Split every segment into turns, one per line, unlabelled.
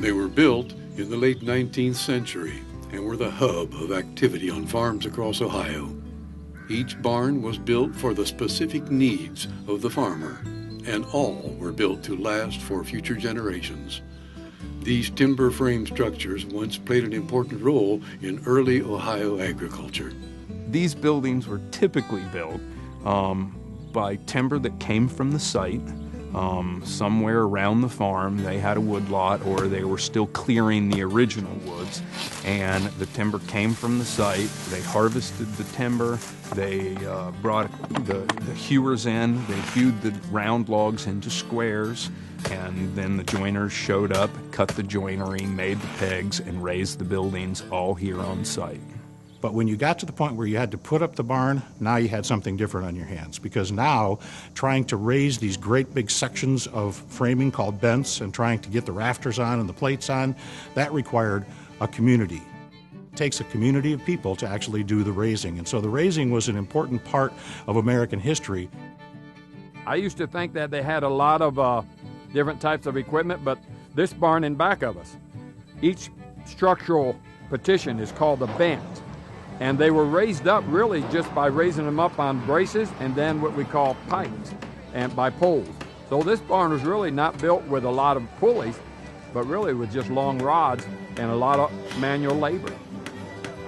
They were built in the late 19th century and were the hub of activity on farms across Ohio. Each barn was built for the specific needs of the farmer, and all were built to last for future generations. These timber frame structures once played an important role in early Ohio agriculture.
These buildings were typically built by timber that came from the site. Somewhere around the farm they had a woodlot, or they were still clearing the original woods, and the timber came from the site. They harvested the timber, they brought the hewers in, they hewed the round logs into squares, and then the joiners showed up, cut the joinery, made the pegs, and raised the buildings all here on site.
But when you got to the point where you had to put up the barn, now you had something different on your hands, because now trying to raise these great big sections of framing called bents and trying to get the rafters on and the plates on, that required a community. It takes a community of people to actually do the raising, and so the raising was an important part of American history.
I used to think that they had a lot of different types of equipment, but this barn in back of us, each structural partition is called a bent. And they were raised up really just by raising them up on braces and then what we call pikes and by poles. So this barn was really not built with a lot of pulleys, but really with just long rods and a lot of manual labor.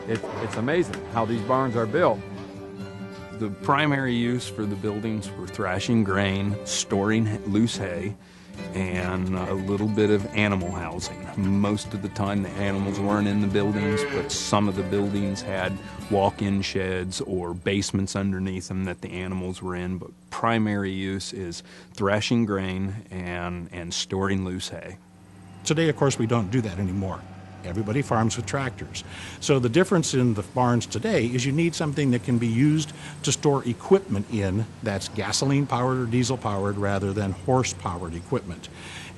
It's amazing how these barns are built.
The primary use for the buildings were thrashing grain, storing loose hay, and a little bit of animal housing. Most of the time the animals weren't in the buildings, but some of the buildings had walk-in sheds or basements underneath them that the animals were in. But primary use is thrashing grain and storing loose hay.
Today, of course, we don't do that anymore. Everybody farms with tractors. So the difference in the barns today is you need something that can be used to store equipment in that's gasoline-powered or diesel-powered rather than horse-powered equipment.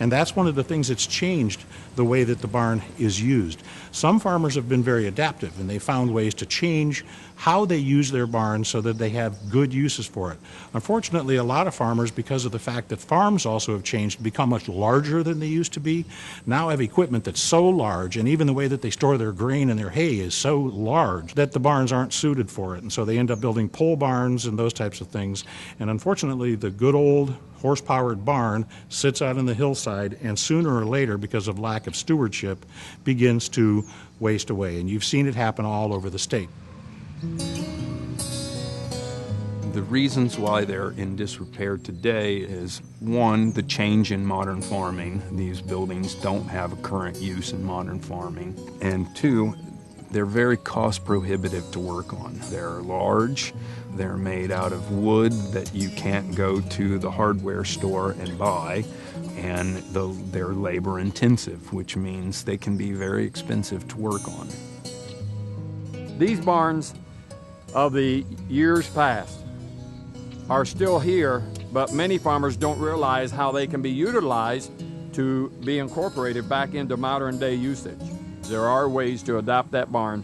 And that's one of the things that's changed the way that the barn is used. Some farmers have been very adaptive, and they found ways to change how they use their barns so that they have good uses for it. Unfortunately, a lot of farmers, because of the fact that farms also have changed, become much larger than they used to be, now have equipment that's so large, and even the way that they store their grain and their hay is so large that the barns aren't suited for it. And so they end up building pole barns and those types of things. And unfortunately, the good old horse-powered barn sits out on the hillside, and sooner or later, because of lack of stewardship, begins to waste away. And you've seen it happen all over the state.
The reasons why they're in disrepair today is, one, the change in modern farming. These buildings don't have a current use in modern farming. And two, they're very cost prohibitive to work on. They're large, they're made out of wood that you can't go to the hardware store and buy, and they're labor intensive, which means they can be very expensive to work on.
These barns of the years past are still here, but many farmers don't realize how they can be utilized to be incorporated back into modern day usage. There are ways to adapt that barn.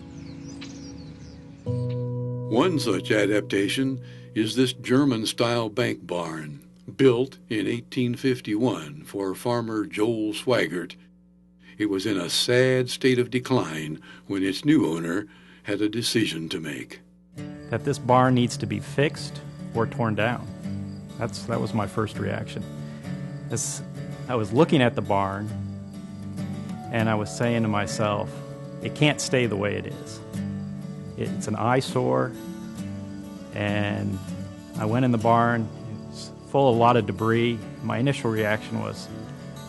One such adaptation is this German-style bank barn, built in 1851 for farmer Joel Swaggart. It was in a sad state of decline when its new owner had a decision to make.
That this barn needs to be fixed or torn down. That was my first reaction. I was looking at the barn, and I was saying to myself, it can't stay the way it is. It's an eyesore, and I went in the barn. It's full of a lot of debris. My initial reaction was,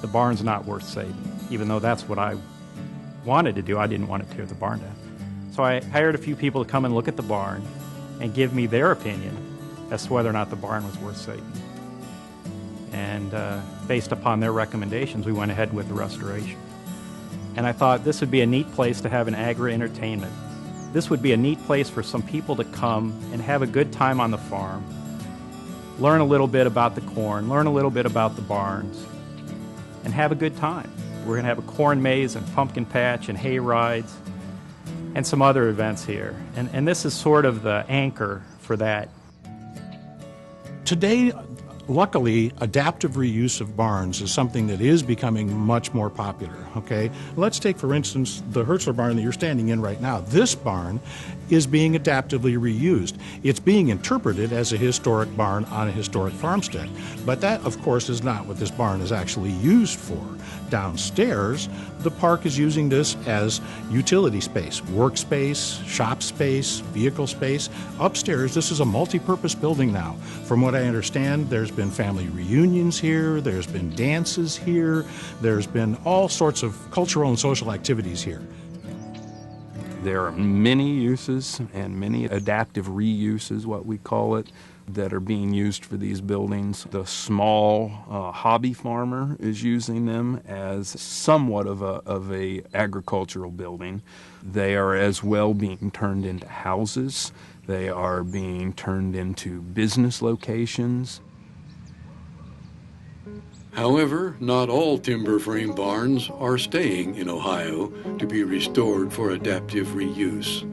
the barn's not worth saving. Even though that's what I wanted to do, I didn't want to tear the barn down. So I hired a few people to come and look at the barn and give me their opinion as to whether or not the barn was worth saving. And based upon their recommendations, we went ahead with the restoration. And I thought this would be a neat place to have an agri-entertainment. This would be a neat place for some people to come and have a good time on the farm, learn a little bit about the corn, learn a little bit about the barns, and have a good time. We're going to have a corn maze and pumpkin patch and hay rides and some other events here. And this is sort of the anchor for that.
Today, Luckily, adaptive reuse of barns is something that is becoming much more popular, okay? Let's take, for instance, the Hertzler barn that you're standing in right now. This barn is being adaptively reused. It's being interpreted as a historic barn on a historic farmstead. But that, of course, is not what this barn is actually used for. Downstairs, the park is using this as utility space, workspace, shop space, vehicle space. Upstairs, this is a multi-purpose building now. From what I understand, there's been family reunions here, there's been dances here, there's been all sorts of cultural and social activities here.
There are many uses and many adaptive reuses, what we call it, that are being used for these buildings. The small hobby farmer is using them as somewhat of a agricultural building. They are as well being turned into houses. They are being turned into business locations.
However, not all timber frame barns are staying in Ohio to be restored for adaptive reuse.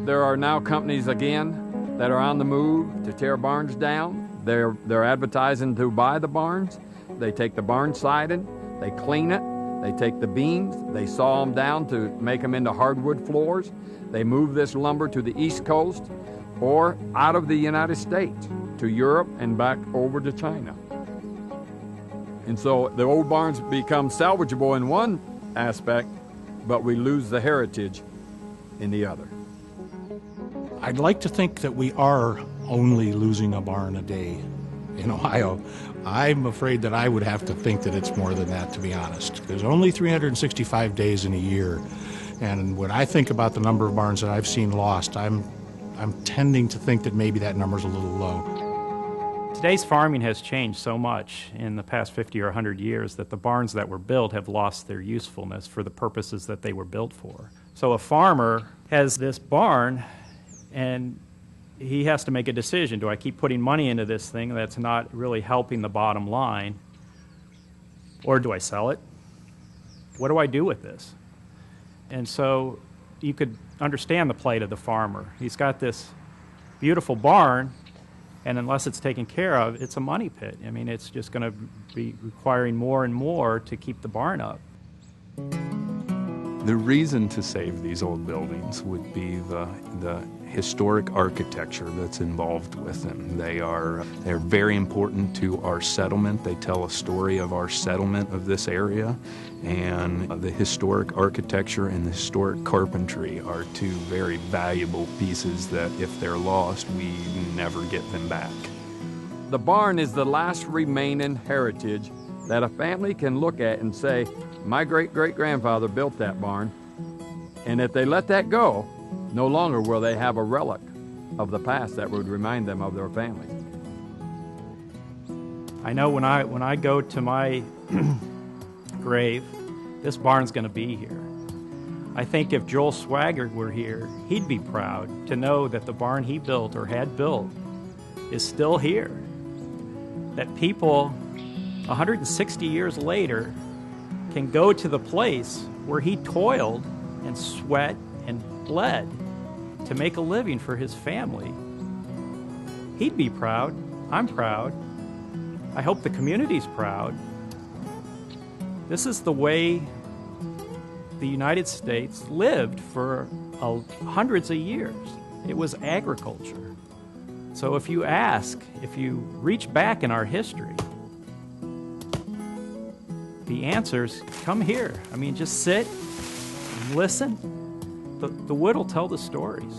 There are now companies again that are on the move to tear barns down. They're advertising to buy the barns. They take the barn siding, they clean it, they take the beams, they saw them down to make them into hardwood floors. They move this lumber to the East Coast or out of the United States to Europe and back over to China. And so the old barns become salvageable in one aspect, but we lose the heritage in the other.
I'd like to think that we are only losing a barn a day in Ohio. I'm afraid that I would have to think that it's more than that, to be honest. There's only 365 days in a year, and when I think about the number of barns that I've seen lost, I'm tending to think that maybe that number's a little low.
Today's farming has changed so much in the past 50 or 100 years that the barns that were built have lost their usefulness for the purposes that they were built for. So a farmer has this barn, and he has to make a decision. Do I keep putting money into this thing that's not really helping the bottom line, or do I sell it? What do I do with this? And so you could understand the plight of the farmer. He's got this beautiful barn, and unless it's taken care of, it's a money pit. I mean, it's just going to be requiring more and more to keep the barn up.
The reason to save these old buildings would be the historic architecture that's involved with them. They're very important to our settlement. They tell a story of our settlement of this area, and the historic architecture and the historic carpentry are two very valuable pieces that if they're lost, we never get them back.
The barn is the last remaining heritage that a family can look at and say, my great-great-grandfather built that barn, and if they let that go, no longer will they have a relic of the past that would remind them of their family.
I know when I go to my grave, this barn's going to be here. I think if Joel Swaggart were here, he'd be proud to know that the barn he built or had built is still here. That people 160 years later can go to the place where he toiled and sweat and bled to make a living for his family. He'd be proud. I'm proud. I hope the community's proud. This is the way the United States lived for hundreds of years. It was agriculture. So if you reach back in our history, the answers come here. I mean, just sit and listen. The wood will tell the stories.